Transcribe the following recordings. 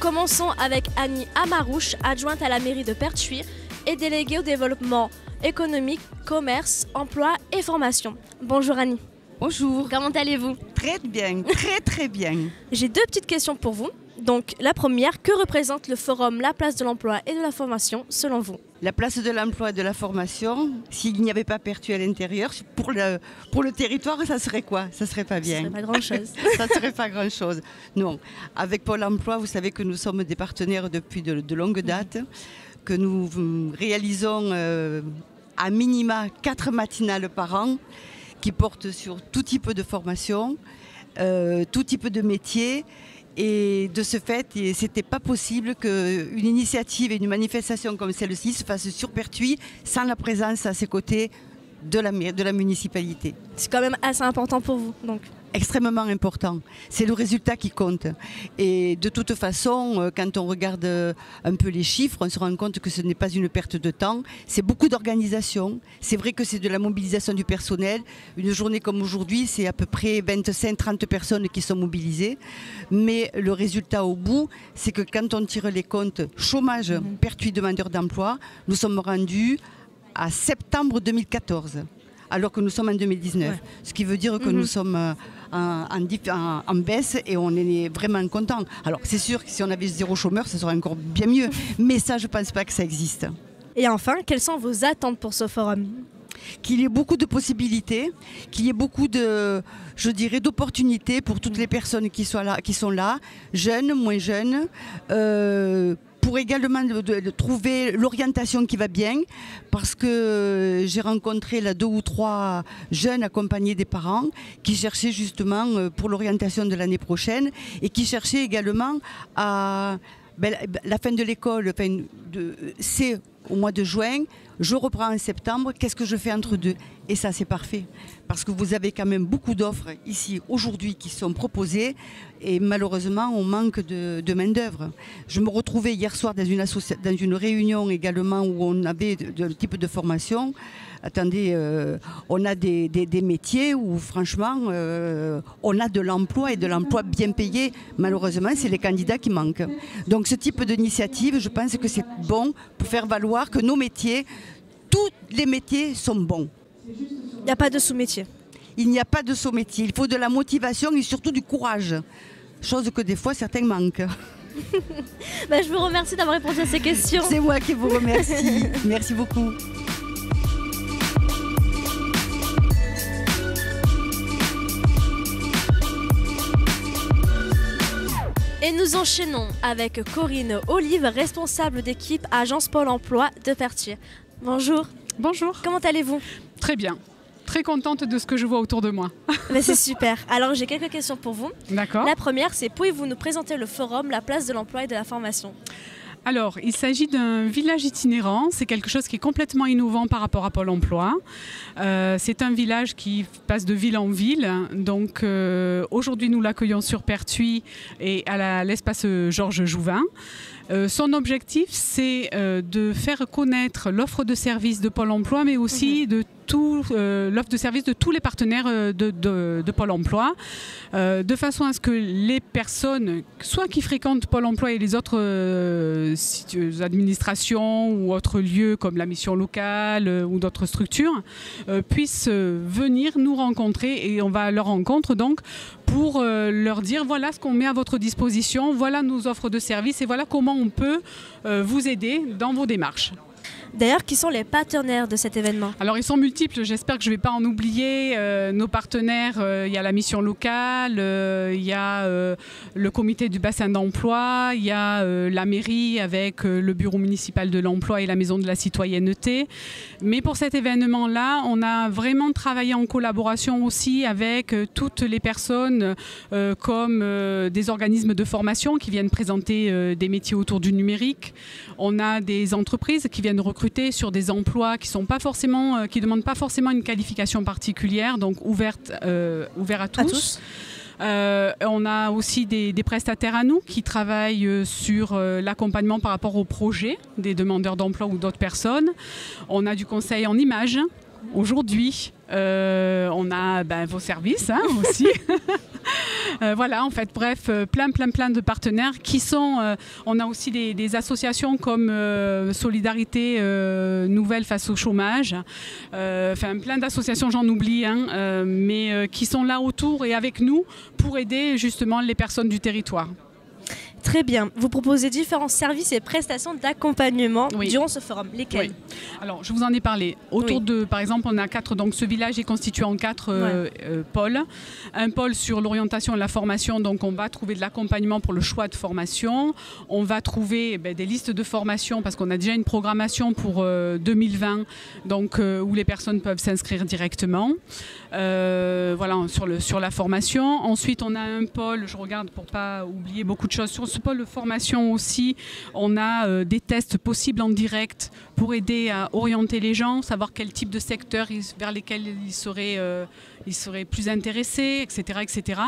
Commençons avec Annie Amarouche, adjointe à la mairie de Pertuis et déléguée au développement économique, commerce, emploi et formation. Bonjour Annie. Bonjour. Comment allez-vous? Très bien, très bien. J'ai deux petites questions pour vous. Donc la première, que représente le forum La Place de l'Emploi et de la Formation selon vous? La place de l'emploi et de la formation, s'il n'y avait pas Pertuis à l'intérieur, pour le territoire, ça serait quoi? Ça serait pas bien. Ça serait pas grand-chose. Ça serait pas grand-chose. Non. Avec Pôle emploi, vous savez que nous sommes des partenaires depuis de longue date, que nous réalisons à minima 4 matinales par an qui portent sur tout type de formation, tout type de métier. Et de ce fait, c'était pas possible qu'une initiative et une manifestation comme celle-ci se fasse sur Pertuis sans la présence à ses côtés de la municipalité. C'est quand même assez important pour vous, donc. Extrêmement important. C'est le résultat qui compte. Et de toute façon, quand on regarde un peu les chiffres, on se rend compte que ce n'est pas une perte de temps. C'est beaucoup d'organisation. C'est vrai que c'est de la mobilisation du personnel. Une journée comme aujourd'hui, c'est à peu près 25-30 personnes qui sont mobilisées. Mais le résultat au bout, c'est que quand on tire les comptes chômage, Pertuis demandeurs d'emploi, nous sommes rendus à septembre 2014. Alors que nous sommes en 2019. Ouais. Ce qui veut dire que nous sommes en baisse et on est vraiment content. Alors c'est sûr que si on avait 0 chômeur, ce serait encore bien mieux. Mais ça, je ne pense pas que ça existe. Et enfin, quelles sont vos attentes pour ce forum? Qu'il y ait beaucoup de possibilités, qu'il y ait beaucoup d'opportunités pour toutes les personnes qui sont là, jeunes, moins jeunes, pour également de trouver l'orientation qui va bien, parce que j'ai rencontré là 2 ou 3 jeunes accompagnés des parents qui cherchaient justement pour l'orientation de l'année prochaine et qui cherchaient également à la fin de l'école, c'est au mois de juin, je reprends en septembre, qu'est-ce que je fais entre deux? Et ça, c'est parfait. Parce que vous avez quand même beaucoup d'offres ici, aujourd'hui, qui sont proposées. Et malheureusement, on manque de main-d'œuvre. Je me retrouvais hier soir dans une réunion également où on avait de type de formation. Attendez, on a des métiers où franchement, on a de l'emploi et de l'emploi bien payé. Malheureusement, c'est les candidats qui manquent. Donc ce type d'initiative, je pense que c'est bon pour faire valoir que nos métiers, tous les métiers sont bons. Il n'y a pas de sous-métier. Il n'y a pas de sous-métier. Il faut de la motivation et surtout du courage. Chose que des fois, certains manquent. Je vous remercie d'avoir répondu à ces questions. C'est moi qui vous remercie. Merci beaucoup. Et nous enchaînons avec Corinne Olive, responsable d'équipe à Agence Pôle emploi de Pertuis. Bonjour. Bonjour. Comment allez-vous? Très bien. Très contente de ce que je vois autour de moi. C'est super. Alors j'ai quelques questions pour vous. D'accord. La première, c'est pouvez-vous nous présenter le forum La Place de l'Emploi et de la Formation? Alors, il s'agit d'un village itinérant. C'est quelque chose qui est complètement innovant par rapport à Pôle emploi. C'est un village qui passe de ville en ville. Donc, aujourd'hui, nous l'accueillons sur Pertuis et à l'espace Georges Jouvin. Son objectif, c'est de faire connaître l'offre de services de Pôle emploi, mais aussi de l'offre de services de tous les partenaires de Pôle emploi, de façon à ce que les personnes, soit qui fréquentent Pôle emploi et les autres administrations ou autres lieux comme la mission locale ou d'autres structures, puissent venir nous rencontrer et on va à leur rencontre donc pour leur dire voilà ce qu'on met à votre disposition, voilà nos offres de services et voilà comment on peut vous aider dans vos démarches. D'ailleurs, qui sont les partenaires de cet événement? Alors, ils sont multiples. J'espère que je ne vais pas en oublier. Nos partenaires, il y a la mission locale, il y a le comité du bassin d'emploi, il y a la mairie avec le bureau municipal de l'emploi et la maison de la citoyenneté. Mais pour cet événement-là, on a vraiment travaillé en collaboration aussi avec toutes les personnes comme des organismes de formation qui viennent présenter des métiers autour du numérique. On a des entreprises qui viennent recruter sur des emplois qui sont pas forcément, qui demandent pas forcément une qualification particulière, donc ouvert à tous. On a aussi des prestataires à nous qui travaillent sur l'accompagnement par rapport aux projets des demandeurs d'emploi ou d'autres personnes. On a du conseil en images. Aujourd'hui, on a vos services aussi. Voilà, en fait, bref, plein de partenaires qui sont... on a aussi des associations comme Solidarité Nouvelle face au chômage. Enfin, plein d'associations, j'en oublie, hein, mais qui sont là autour et avec nous pour aider justement les personnes du territoire. Très bien. Vous proposez différents services et prestations d'accompagnement durant ce forum. Lesquels? Alors, je vous en ai parlé. Autour de, par exemple, on a 4. Donc, ce village est constitué en 4 pôles. Un pôle sur l'orientation et la formation. Donc, on va trouver de l'accompagnement pour le choix de formation. On va trouver des listes de formation parce qu'on a déjà une programmation pour 2020, donc où les personnes peuvent s'inscrire directement. Voilà, sur la formation. Ensuite, on a un pôle. Je regarde pour pas oublier beaucoup de choses sur ce pôle de formation aussi, on a des tests possibles en direct pour aider à orienter les gens, savoir quel type de secteur vers lesquels ils seraient plus intéressés, etc. etc.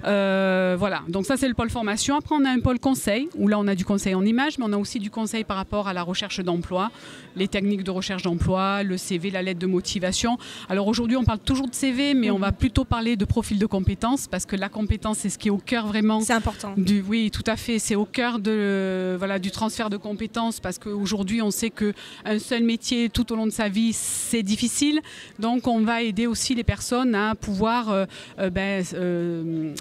Voilà, donc ça c'est le pôle formation. Après on a un pôle conseil, où là on a du conseil en images, mais on a aussi du conseil par rapport à la recherche d'emploi, les techniques de recherche d'emploi, le CV, la lettre de motivation. Alors aujourd'hui on parle toujours de CV, mais on va plutôt parler de profil de compétences, parce que la compétence c'est ce qui est au cœur vraiment. C'est important. Oui, tout à fait. C'est au cœur du transfert de compétences, parce qu'aujourd'hui on sait qu'un seul métier tout au long de sa vie c'est difficile, donc on va aider aussi les personnes à pouvoir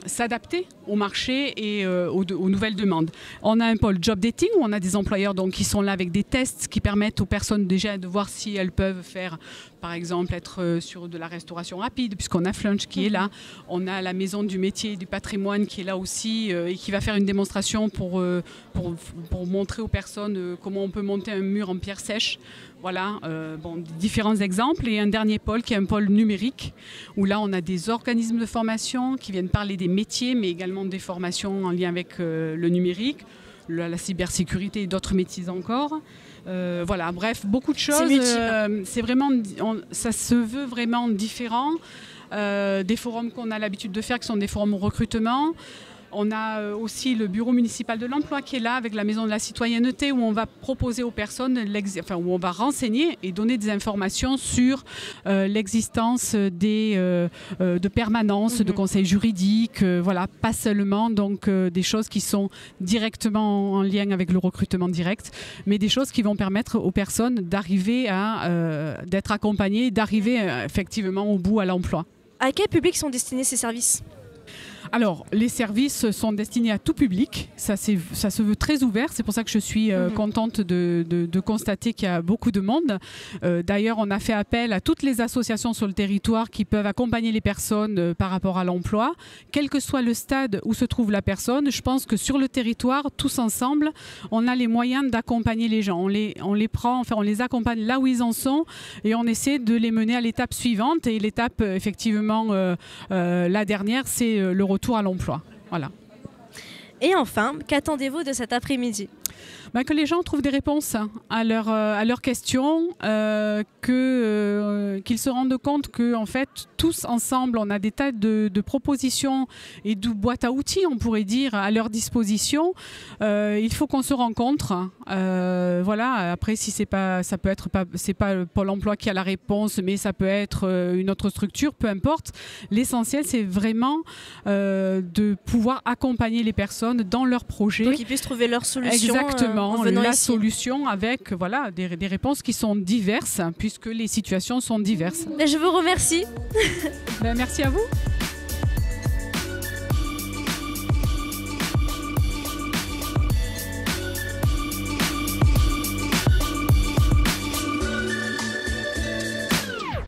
s'adapter au marché et aux nouvelles demandes. On a un pôle job dating où on a des employeurs donc, qui sont là avec des tests qui permettent aux personnes déjà de voir si elles peuvent faire, par exemple, être sur de la restauration rapide, puisqu'on a Flunch qui est là. On a la maison du métier et du patrimoine qui est là aussi et qui va faire une démonstration pour montrer aux personnes comment on peut monter un mur en pierre sèche. Voilà, différents exemples. Et un dernier pôle qui est un pôle numérique, où là on a des organismes de formation qui viennent parler des métiers, mais également des formations en lien avec le numérique, la cybersécurité et d'autres métiers encore. Voilà, bref, beaucoup de choses. C'est vraiment, ça se veut vraiment différent des forums qu'on a l'habitude de faire, qui sont des forums au recrutement. On a aussi le bureau municipal de l'emploi qui est là avec la maison de la citoyenneté, où on va proposer aux personnes, où on va renseigner et donner des informations sur l'existence de permanences, de conseils juridiques, voilà, pas seulement donc des choses qui sont directement en lien avec le recrutement direct, mais des choses qui vont permettre aux personnes d'arriver d'être accompagnées, d'arriver effectivement au bout à l'emploi. À quel public sont destinés ces services ? Alors, les services sont destinés à tout public, ça se veut très ouvert, c'est pour ça que je suis contente de constater qu'il y a beaucoup de monde. D'ailleurs, on a fait appel à toutes les associations sur le territoire qui peuvent accompagner les personnes par rapport à l'emploi, quel que soit le stade où se trouve la personne. Je pense que sur le territoire, tous ensemble, on a les moyens d'accompagner les gens. On les accompagne là où ils en sont et on essaie de les mener à l'étape suivante. Et l'étape, effectivement, la dernière, c'est le retour à l'emploi. Voilà. Et enfin, qu'attendez-vous de cet après-midi ? Que les gens trouvent des réponses à leurs questions, qu'ils se rendent compte que en fait, tous ensemble, on a des tas de propositions et de boîtes à outils, on pourrait dire, à leur disposition. Il faut qu'on se rencontre. Voilà. Après, si c'est pas Pôle emploi qui a la réponse, mais ça peut être une autre structure, peu importe. L'essentiel, c'est vraiment de pouvoir accompagner les personnes dans leurs projets. Pour qu'ils puissent trouver leur solution. Exactement, la solution avec des réponses qui sont diverses, puisque les situations sont diverses. Je vous remercie. Merci à vous.